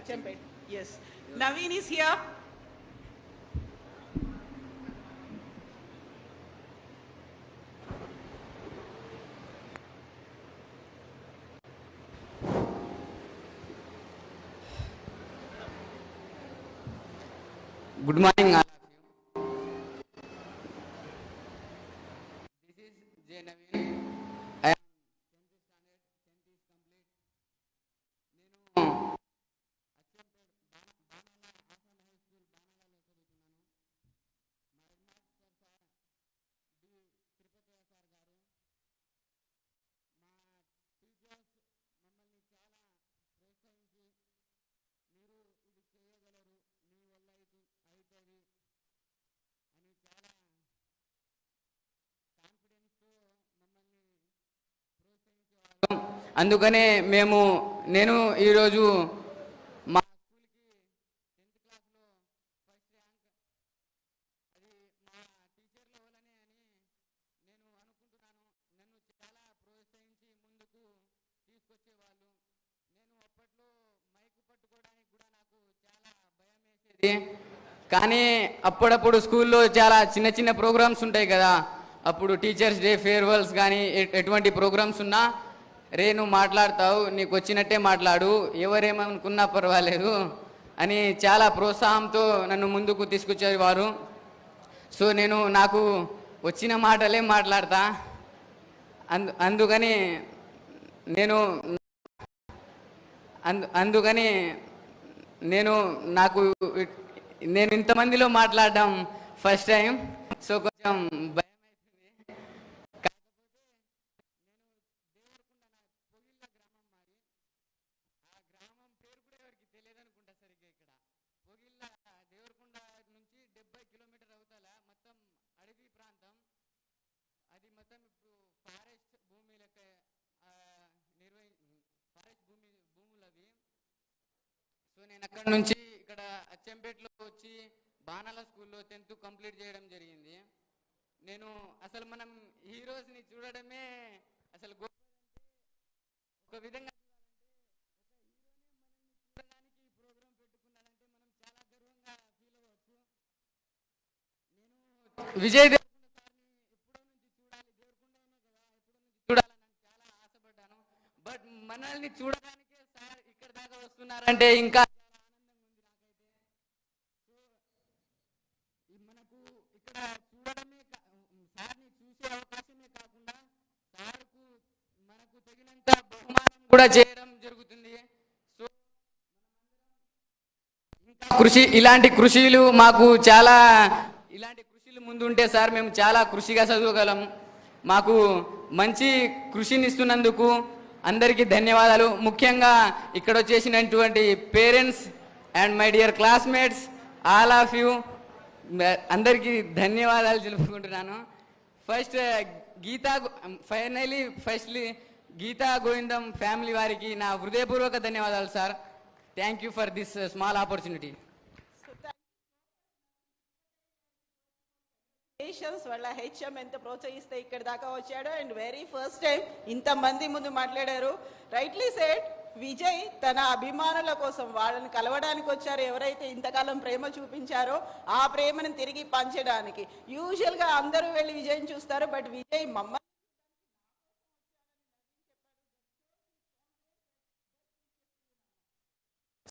Achampet. Yes. Naveen is here. Good morning, all of you. This is J. Naveen. I am 10th standard. 10th is complete. నేను అచ్చంపేట్ బాణాల ఆసన్ high school బాణాలలో చదువుతున్నాను. మా head master sir D Tirupati sir గారు, మా teachers మమ్మల్ని చాలా ప్రోత్సహించి మీరు ఇది చేయగలరు, మీ వల్ల అవుతుంది అని చాలా కాన్ఫిడెన్స్తో మమ్మల్ని ప్రోత్సహించేవారు. అందుకనే నేను ఈరోజు మా స్కూల్కి 10th క్లాస్లో ఫస్ట్ ర్యాంక్, అది మా టీచర్ల వల్లనే అని నేను అనుకుంటున్నాను. నన్ను చాలా ప్రోత్సహించి ముందుకు తీసుకొచ్చేవాళ్ళు. నేను అప్పట్లో మైక్ పట్టుకోవడానికి కూడా నాకు చాలా భయం వేసేది. కానీ అప్పుడప్పుడు స్కూల్లో చాలా చిన్న చిన్న ప్రోగ్రామ్స్ ఉంటాయి కదా, అప్పుడు టీచర్స్ డే, ఫేర్వెల్స్ కానీ ఎటువంటి ప్రోగ్రామ్స్ ఉన్నా, రే నువ్వు మాట్లాడతావు, నీకు వచ్చినట్టే మాట్లాడు, ఎవరేమనుకున్నా పర్వాలేదు అని చాలా ప్రోత్సాహంతో నన్ను ముందుకు తీసుకొచ్చేవారు. సో నాకు వచ్చిన మాటలే మాట్లాడతా. అందుకని నేను ఇంతమందిలో మాట్లాడడం ఫస్ట్ టైం. సో కొంచెం భయం అవుతుంది. కాకపోతే నేను దేవరకొండ, నా పొగిళ్ళ గ్రామం మాది. ఆ గ్రామం పేరు కూడా ఎవరికి తెలియదు అనుకుంటా సరిగ్గా. ఇక్కడ పొగిళ్ళ దేవరకొండ నుంచి 70 కిలోమీటర్ అవతల మొత్తం అడవి ప్రాంతం. అది మొత్తం ఇప్పుడు ఫారెస్ట్ భూమి లెక్క ఫారెస్ట్ భూములు అవి. సో నేను అక్కడ నుంచి ఇక్కడ అచ్చంపేటలో వచ్చి బాణాల స్కూల్లో 10th కంప్లీట్ చేయడం జరిగింది. నేను అసలు మనం హీరోస్ని చూడడమే అసలు ఒక విధంగా చూడడానికి ఈ ప్రోగ్రాం పెట్టుకున్నాడంటే మనం చాలా గర్వంగా ఫీల్ అవ్వచ్చు. నేను విజయ్ దేవరకొండ సార్ని ఎప్పుడో నుంచి చూడాలి, దేవరకొండనే కదా ఎప్పుడో నుంచి చూడాలని చాలా ఆశపడ్డాను. బట్ మనల్ని చూడడానికే సార్ ఇక్కడ దాకా వస్తున్నారంటే ఇంకా మనకు ఇక్కడ చూడడమే, సార్ని చూసే అవకాశమే కాకుండా సార్కు మనకు తగినంత బహుమానం కూడా చేయడం జరుగుతుంది. సో ఇంకా ఇలాంటి కృషిలు మాకు చాలా, ఇలాంటి కృషిలు ముందుంటే సార్ మేము చాలా కృషిగా చదవగలం. మాకు మంచి కృషినిస్తున్నందుకు అందరికీ ధన్యవాదాలు. ముఖ్యంగా ఇక్కడ వచ్చేసినటువంటి parents and my dear classmates, all of you అందరికీ ధన్యవాదాలు తెలుపుకుంటున్నాను. ఫస్ట్లీ గీతా గోవిందం ఫ్యామిలీ వారికి నా హృదయపూర్వక ధన్యవాదాలు sir. Thank you for this small opportunity. వాళ్ళ హెచ్ఎం ఎంత ప్రోత్సహిస్తే ఇక్కడ దాకా వచ్చాడు. అండ్ వెరీ ఫస్ట్ టైం ఇంతమంది ముందు మాట్లాడారు. రైట్లీ సెడ్, విజయ్ తన అభిమానుల కోసం వాళ్ళని కలవడానికి వచ్చారు. ఎవరైతే ఇంతకాలం ప్రేమ చూపించారో ఆ ప్రేమను తిరిగి పంచడానికి. యూజువల్గా అందరూ వెళ్ళి విజయ్ని చూస్తారు, బట్ విజయ్ మమ్మల్ని